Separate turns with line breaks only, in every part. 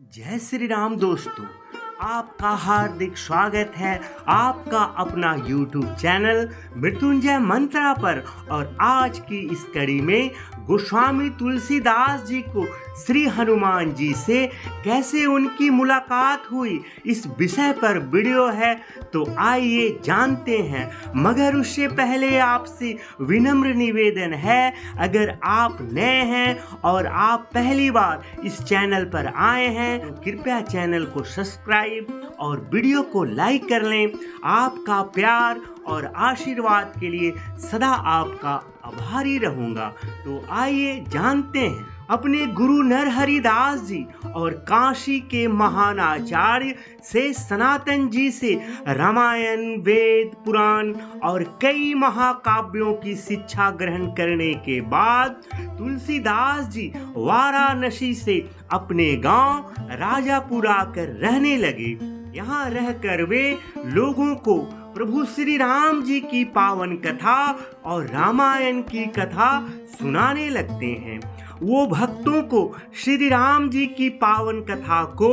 जय श्री राम दोस्तों, आपका हार्दिक स्वागत है आपका अपना YouTube चैनल मृत्युंजय मंत्रा पर। और आज की इस कड़ी में गोस्वामी तुलसीदास जी को श्री हनुमान जी से कैसे उनकी मुलाकात हुई, इस विषय पर वीडियो है, तो आइए जानते हैं। मगर उससे पहले आपसे विनम्र निवेदन है, अगर आप नए हैं और आप पहली बार इस चैनल पर आए हैं तो कृपया चैनल को सब्सक्राइब और वीडियो को लाइक कर लें। आपका प्यार और आशीर्वाद के लिए सदा आपका आभारी रहूंगा। तो आइए जानते हैं। अपने गुरु नरहरिदास जी और काशी के महान आचार्य से सनातन जी से रामायण, वेद, पुराण और कई महाकाव्यों की शिक्षा ग्रहण करने के बाद तुलसीदास जी वाराणसी से अपने गांव राजापुर आकर रहने लगे। यहाँ रहकर वे लोगों को प्रभु श्री राम जी की पावन कथा और रामायण की कथा सुनाने लगते हैं। वो भक्तों को श्री राम जी की पावन कथा को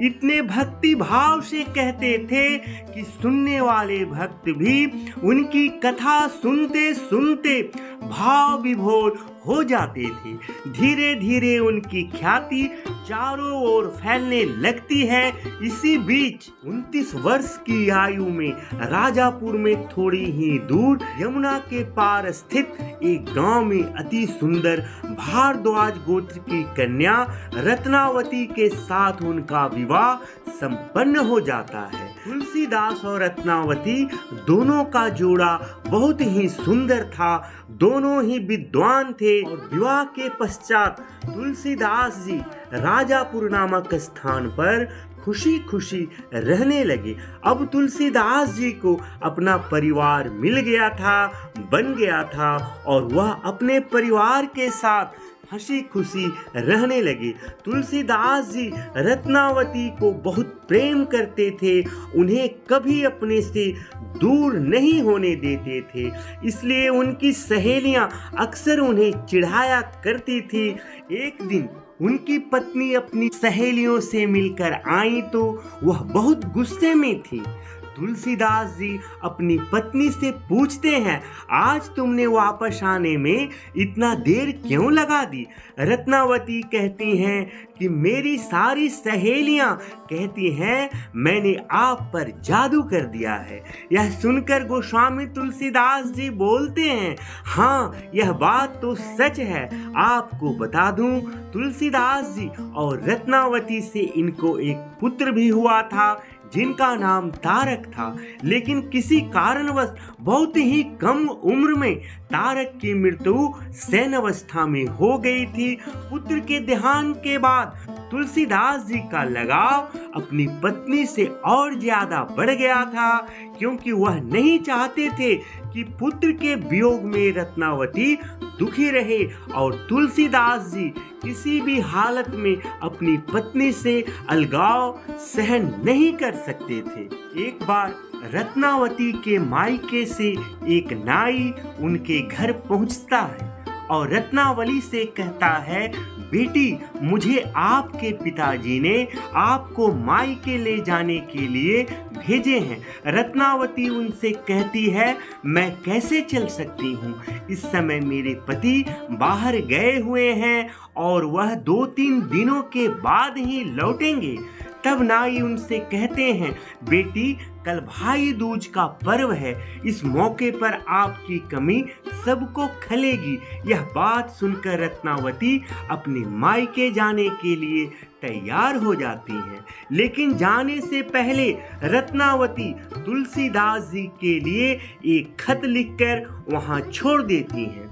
इतने भक्ति भाव से कहते थे कि सुनने वाले भक्त भी उनकी कथा सुनते सुनते भाव विभोर हो जाते थे। धीरे धीरे उनकी ख्याति चारों ओर फैलने लगती है। इसी बीच 29 वर्ष की आयु में राजापुर में थोड़ी ही दूर यमुना के पार स्थित एक गांव में अति सुंदर भारद्वाज गोत्र की कन्या रत्नावती के साथ उनका विवाह संपन्न हो जाता है। तुलसीदास और रत्नावती दोनों का जोड़ा बहुत ही सुंदर था। दोनों ही विद्वान थे और विवाह के पश्चात तुलसीदास जी राजापुर नामक स्थान पर खुशी खुशी रहने लगे। अब तुलसीदास जी को अपना परिवार मिल गया था, बन गया था और वह अपने परिवार के साथ हंसी खुशी रहने लगे। तुलसीदास जी रत्नावती को बहुत प्रेम करते थे, उन्हें कभी अपने से दूर नहीं होने देते थे। इसलिए उनकी सहेलियां अक्सर उन्हें चिढ़ाया करती थी। एक दिन उनकी पत्नी अपनी सहेलियों से मिलकर आई तो वह बहुत गुस्से में थी। तुलसीदास जी अपनी पत्नी से पूछते हैं, आज तुमने वापस आने में इतना देर क्यों लगा दी? रत्नावती कहती हैं कि मेरी सारी सहेलियां कहती हैं मैंने आप पर जादू कर दिया है। यह सुनकर गोस्वामी तुलसीदास जी बोलते हैं, हाँ यह बात तो सच है। आपको बता दूं, तुलसीदास जी और रत्नावती से इनको एक पुत्र भी हुआ था जिनका नाम तारक था। लेकिन किसी कारणवश बहुत ही कम उम्र में तारक की मृत्यु सैन्यावस्था में हो गई थी। पुत्र के देहांत के बाद तुलसीदास जी का लगाव अपनी पत्नी से और ज्यादा बढ़ गया था, क्योंकि वह नहीं चाहते थे कि पुत्र के वियोग में रत्नावती दुखी रहे और तुलसीदास जी किसी भी हालत में अपनी पत्नी से अलगाव सहन नहीं कर सकते थे। एक बार रत्नावती के मायके से एक नाई उनके घर पहुंचता है और रत्नावली से कहता है, बेटी मुझे आपके पिताजी ने आपको मायके ले जाने के लिए भेजे हैं। रत्नावती उनसे कहती है, मैं कैसे चल सकती हूँ? इस समय मेरे पति बाहर गए हुए हैं और वह 2-3 दिनों के बाद ही लौटेंगे। तब नाई उनसे कहते हैं, बेटी कल भाई दूज का पर्व है, इस मौके पर आपकी कमी सबको खलेगी। यह बात सुनकर रत्नावती अपने मायके जाने के लिए तैयार हो जाती हैं। लेकिन जाने से पहले रत्नावती तुलसीदास जी के लिए एक खत लिखकर वहां छोड़ देती हैं।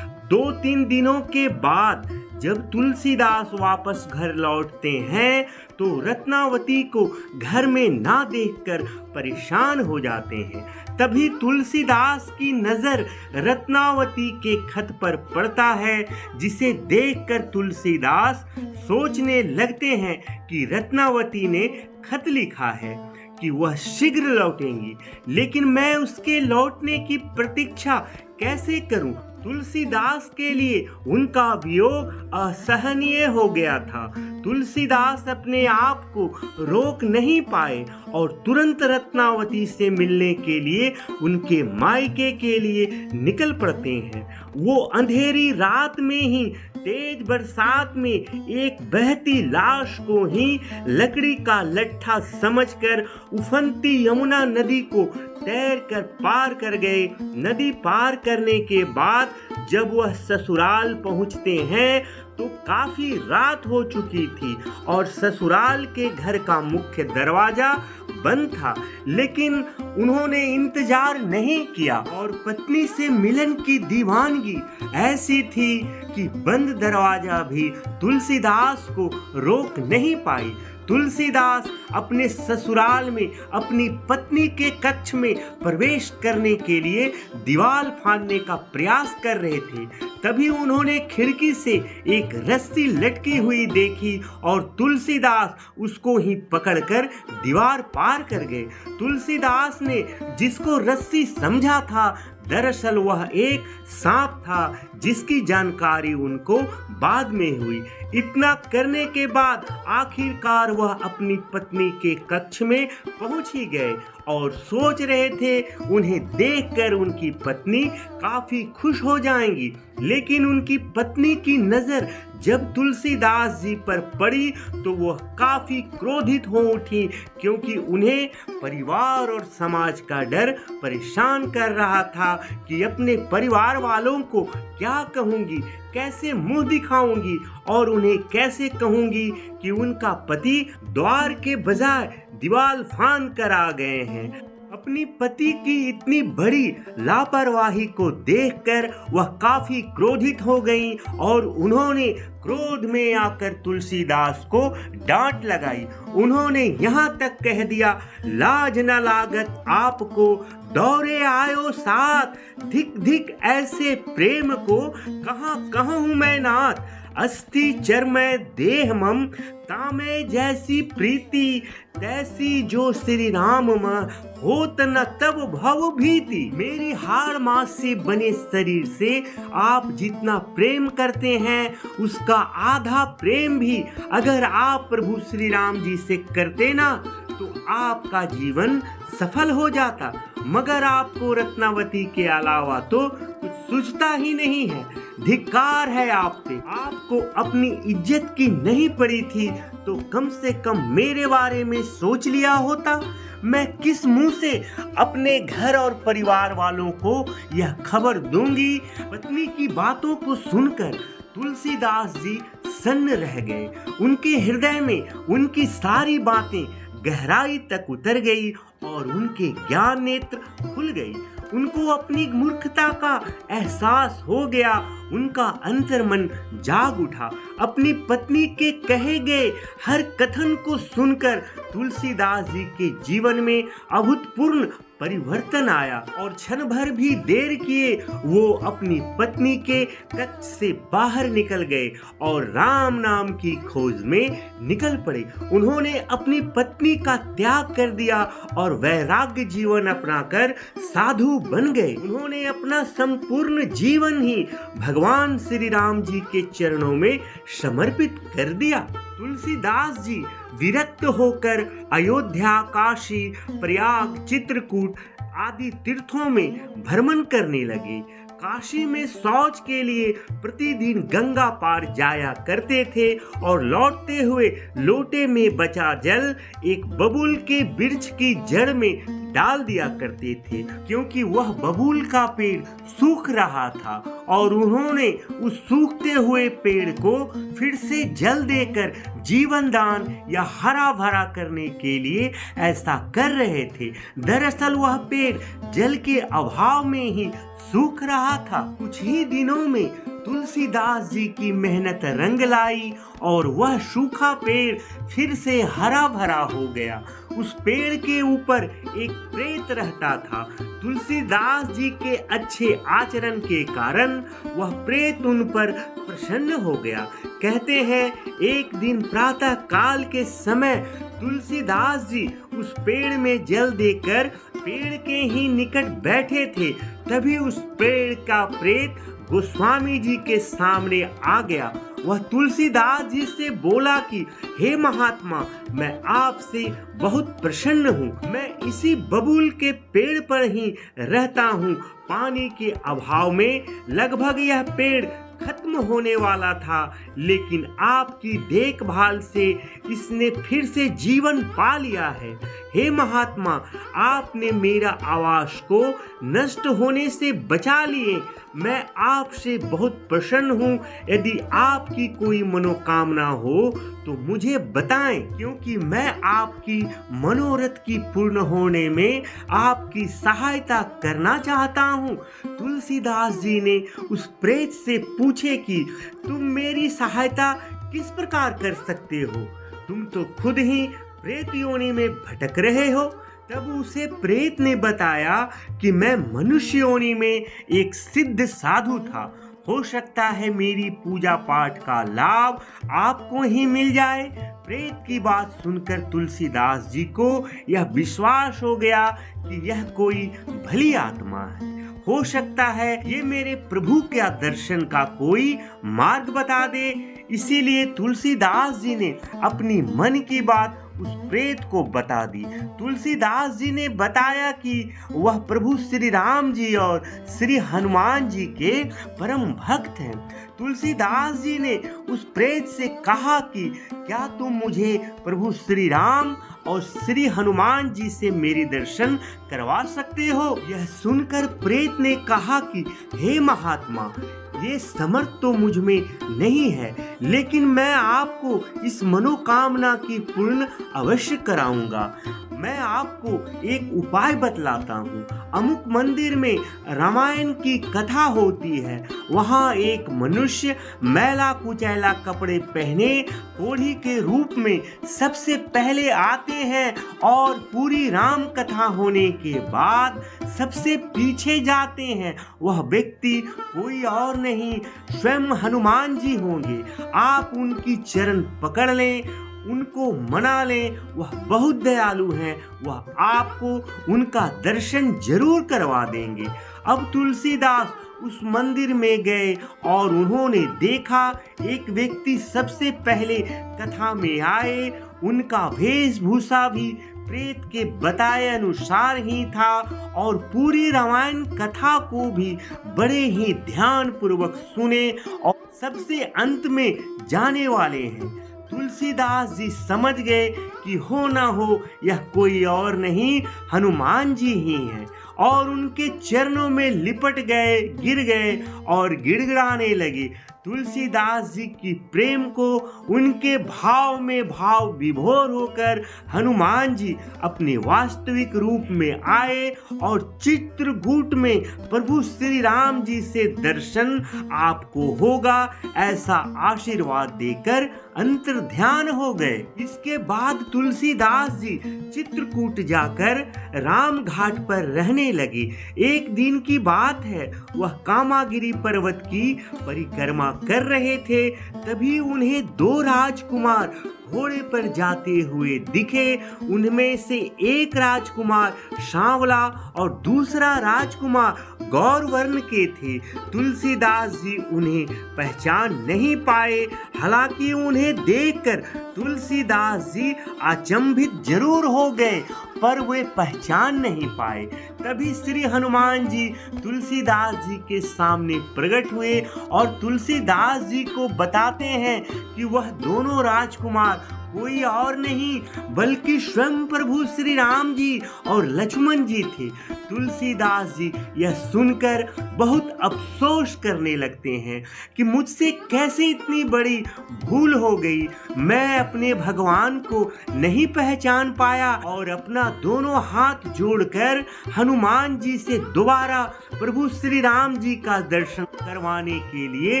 2-3 दिनों के बाद जब तुलसीदास वापस घर लौटते हैं तो रत्नावती को घर में ना देखकर परेशान हो जाते हैं। तभी तुलसीदास की नजर रत्नावती के खत पर पड़ता है, जिसे देखकर तुलसीदास सोचने लगते हैं कि रत्नावती ने खत लिखा है कि वह शीघ्र लौटेंगी, लेकिन मैं उसके लौटने की प्रतीक्षा कैसे करूं? तुलसीदास के लिए उनका वियोग असहनीय हो गया था। तुलसीदास अपने आप को रोक नहीं पाए और तुरंत रत्नावती से मिलने के लिए उनके मायके के लिए निकल पड़ते हैं। वो अंधेरी रात में ही तेज बरसात में एक बहती लाश को ही लकड़ी का लट्ठा समझकर उफनती यमुना नदी को तैरकर पार कर गए। नदी पार करने के बाद जब वह ससुराल पहुंचते हैं तो काफी रात हो चुकी थी और ससुराल के घर का मुख्य दरवाजा बंद था, लेकिन उन्होंने इंतजार नहीं किया और पत्नी से मिलन की दीवानगी ऐसी थी कि बंद दरवाजा भी तुलसीदास को रोक नहीं पाई। तुलसीदास अपने ससुराल में अपनी पत्नी के कक्ष में प्रवेश करने के लिए दीवार फाड़ने का प्रयास कर रहे थे। तभी उन्होंने खिड़की से एक रस्सी लटकी हुई देखी और तुलसीदास उसको ही पकड़कर दीवार पार कर गए। तुलसीदास ने जिसको रस्सी समझा था, दरअसल वह एक सांप था जिसकी जानकारी उनको बाद में हुई। इतना करने के बाद आखिरकार वह अपनी पत्नी के कक्ष में पहुंच ही गए और सोच रहे थे उन्हें देखकर उनकी पत्नी काफी खुश हो जाएंगी, लेकिन उनकी पत्नी की नजर जब तुलसीदास जी पर पड़ी तो वह काफी क्रोधित हो उठी, क्योंकि उन्हें परिवार और समाज का डर परेशान कर रहा था कि अपने परिवार वालों को क्या कहूंगी, कैसे मुंह दिखाऊंगी और उन्हें कैसे कहूंगी कि उनका पति द्वार के बजाय दीवार फांद कर आ गए हैं। अपनी पति की इतनी बड़ी लापरवाही को देखकर वह काफी क्रोधित हो गई और उन्होंने क्रोध में आकर तुलसीदास को डांट लगाई। उन्होंने यहाँ तक कह दिया, लाज न लागत आपको, दौरे आयो साथ, धिक धिक ऐसे प्रेम को कहाँ कहूँ मैं नाथ, अस्थि चर्मय देह मम, तामे जैसी प्रीति, तैसी जो श्री राम में होत न तब भव भीति। मेरी हाड़ मांस से बने शरीर से आप जितना प्रेम करते हैं उसका आधा प्रेम भी अगर आप प्रभु श्री राम जी से करते ना तो आपका जीवन सफल हो जाता, मगर आपको रत्नावती के अलावा तो कुछ सूझता ही नहीं है। धिक्कार है आप पे, आपको अपनी इज्जत की नहीं पड़ी थी तो कम से कम मेरे बारे में सोच लिया होता। मैं किस मुंह से अपने घर और परिवार वालों को यह खबर दूंगी। पत्नी की बातों को सुनकर तुलसीदास जी सन्न रह गए। उनके हृदय में उनकी सारी बातें गहराई तक उतर गई और उनके ज्ञान नेत्र खुल गई। उनको अपनी मूर्खता का एहसास हो गया। उनका अंतर्मन जाग उठा। अपनी पत्नी के कहे गए हर कथन को सुनकर तुलसीदास जी के जीवन में अभूतपूर्व परिवर्तन आया और क्षण भर भी देर किए वो अपनी पत्नी के कक्ष से बाहर निकल गए और राम नाम की खोज में निकल पड़े। उन्होंने अपनी पत्नी का त्याग कर दिया और वैराग्य जीवन अपनाकर साधु बन गए। उन्होंने अपना संपूर्ण जीवन ही भगवान श्री राम जी के चरणों में समर्पित कर दिया। तुलसीदास जी विरक्त होकर अयोध्या, काशी, प्रयाग, चित्रकूट आदि तीर्थों में भ्रमण करने लगे। काशी में शौच के लिए प्रतिदिन गंगा पार जाया करते थे और लौटते हुए लोटे में बचा जल एक बबूल के वृक्ष की जड़ में डाल दिया करते थे, क्योंकि वह बबूल का पेड़ सूख रहा था और उन्होंने उस सूखते हुए पेड़ को फिर से जल देकर जीवन दान या हरा भरा करने के लिए ऐसा कर रहे थे। दरअसल वह पेड़ जल के अभाव में ही सूख रहा था। कुछ ही दिनों में तुलसीदास जी की मेहनत रंग लाई और वह सूखा पेड़ फिर से हरा भरा हो गया। उस पेड़ के ऊपर एक प्रेत रहता था। तुलसीदास जी के अच्छे आचरण के कारण वह प्रेत उन पर प्रसन्न हो गया। कहते हैं एक दिन प्रातः काल के समय तुलसीदास जी उस पेड़ में जल देकर पेड़ के ही निकट बैठे थे। तभी उस पेड़ का प्रेत गोस्वामी जी के सामने आ गया। वह तुलसीदास जी से बोला कि हे महात्मा, मैं आपसे बहुत प्रसन्न हूँ। मैं इसी बबूल के पेड़ पर ही रहता हूँ। पानी के अभाव में लगभग यह पेड़ खत्म होने वाला था, लेकिन आपकी देखभाल से इसने फिर से जीवन पा लिया है। हे महात्मा, आपने मेरा आवास को नष्ट होने से बचा लिए। मैं आपसे बहुत प्रसन्न हूँ। यदि आपकी कोई मनोकामना हो तो मुझे बताएं, क्योंकि मैं आपकी मनोरथ की पूर्ण होने में आपकी सहायता करना चाहता हूँ। तुलसीदास जी ने उस प्रेत से पूछे कि तुम मेरी सहायता किस प्रकार कर सकते हो? तुम तो खुद ही प्रेत योनि में भटक रहे हो। तब उसे प्रेत ने बताया कि मैं मनुष्य योनि में एक सिद्ध साधु था। हो सकता है मेरी पूजा पाठ का लाभ आपको ही मिल जाए। प्रेत की बात सुनकर तुलसीदास जी को यह विश्वास हो गया कि यह कोई भली आत्मा है। हो सकता है ये मेरे प्रभु के दर्शन का कोई मार्ग बता दे। इसीलिए तुलसीदास जी ने अपनी मन की बात उस प्रेत को बता दी। तुलसीदास जी ने बताया कि वह प्रभु श्री राम जी और श्री हनुमान जी के परम भक्त हैं। तुलसीदास जी ने उस प्रेत से कहा कि क्या तुम मुझे प्रभु श्री राम और श्री हनुमान जी से मेरे दर्शन करवा सकते हो? यह सुनकर प्रेत ने कहा कि हे महात्मा, ये समर्थ तो मुझ में नहीं है, लेकिन मैं आपको इस मनोकामना की पूर्ण अवश्य कराऊंगा। मैं आपको एक उपाय बतलाता हूँ। अमुक मंदिर में रामायण की कथा होती है। वहाँ एक मनुष्य मैला कुचैला कपड़े पहने कोढ़ी के रूप में सबसे पहले आते हैं और पूरी राम कथा होने के बाद सबसे पीछे जाते हैं। वह व्यक्ति कोई और नहीं, स्वयं हनुमान जी होंगे। आप उनकी चरण पकड़ लें, उनको मना लें। वह बहुत दयालु हैं। वह आपको उनका दर्शन जरूर करवा देंगे। अब तुलसीदास उस मंदिर में गए और उन्होंने देखा एक व्यक्ति सबसे पहले कथा में आए। उनका वेशभूषा भी प्रेत के बताए अनुसार ही था और पूरी रामायण कथा को भी बड़े ही ध्यान पूर्वक सुने और सबसे अंत में जाने वाले हैं। तुलसीदास जी समझ गए कि हो ना हो यह कोई और नहीं, हनुमान जी ही हैं, और उनके चरणों में लिपट गए, गिर गए और गिड़गिड़ाने लगे। तुलसीदास जी की प्रेम को उनके भाव में भाव विभोर होकर हनुमान जी अपने वास्तविक रूप में आए और चित्रकूट में प्रभु श्री राम जी से दर्शन आपको होगा ऐसा आशीर्वाद देकर अंतर्ध्यान हो गए। इसके बाद तुलसीदास जी चित्रकूट जाकर राम घाट पर रहने लगे। एक दिन की बात है, वह कामागिरी पर्वत की परिक्रमा कर रहे थे। तभी उन्हें दो राजकुमार घोड़े पर जाते हुए दिखे। उनमें से एक राजकुमार सांवला और दूसरा राजकुमार गौर वर्ण के थे। तुलसीदास जी उन्हें पहचान नहीं पाए। हालांकि उन्हें देखकर तुलसीदास जी अचंभित जरूर हो गए, पर वे पहचान नहीं पाए। तभी श्री हनुमान जी तुलसीदास जी के सामने प्रकट हुए और तुलसीदास जी को बताते हैं कि वह दोनों राजकुमार कोई और नहीं बल्कि स्वयं प्रभु श्री राम जी और लक्ष्मण जी थे। तुलसीदास जी यह सुनकर बहुत अफसोस करने लगते हैं कि मुझसे कैसे इतनी बड़ी भूल हो गई। मैं अपने भगवान को नहीं पहचान पाया और अपना दोनों हाथ जोड़कर हनुमान जी से दोबारा प्रभु श्री राम जी का दर्शन करवाने के लिए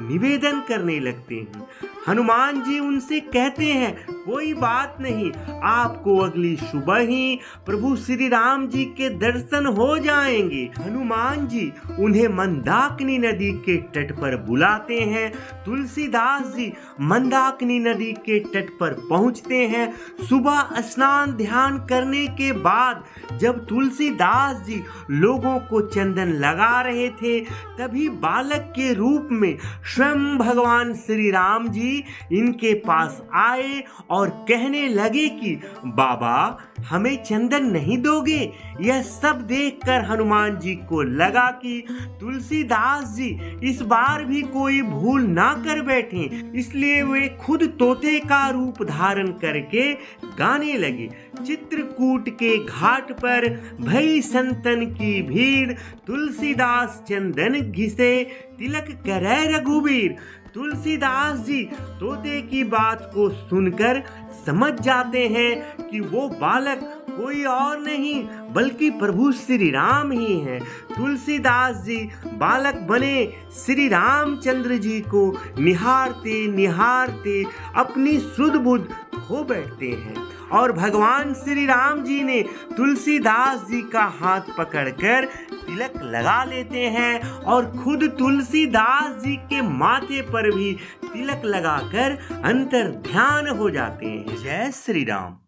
निवेदन करने लगते हैं। हनुमान जी उनसे कहते हैं, कोई बात नहीं, आपको अगली सुबह ही प्रभु श्री राम जी के दर्शन हो जाएंगे। हनुमान जी उन्हें मंदाकिनी नदी के तट पर बुलाते हैं। तुलसीदास जी मंदाकिनी नदी के तट पर पहुंचते हैं। सुबह स्नान ध्यान करने के बाद जब तुलसीदास जी लोगों को चंदन लगा रहे थे, तभी बालक के रूप में स्वयं भगवान श्री राम जी इनके पास आए और कहने लगे कि बाबा, हमें चंदन नहीं दोगे? यह सब देखकर हनुमान जी को लगा कि तुलसीदास जी इस बार भी कोई भूल ना कर बैठे, इसलिए वे खुद तोते का रूप धारण करके गाने लगे। चित्रकूट के घाट पर भई संतन की भीड़, तुलसीदास चंदन घिसे, तिलक करे रघुबीर। तुलसीदास जी तोते की बात को सुनकर समझ जाते हैं कि वो बालक कोई और नहीं बल्कि प्रभु श्री राम ही हैं। तुलसीदास जी बालक बने श्री रामचंद्र जी को निहारते निहारते अपनी सुध बुध खो बैठते हैं और भगवान श्री राम जी ने तुलसीदास जी का हाथ पकड़कर तिलक लगा लेते हैं और खुद तुलसीदास जी के माथे पर भी तिलक लगाकर अंतर ध्यान हो जाते हैं। जय श्री राम।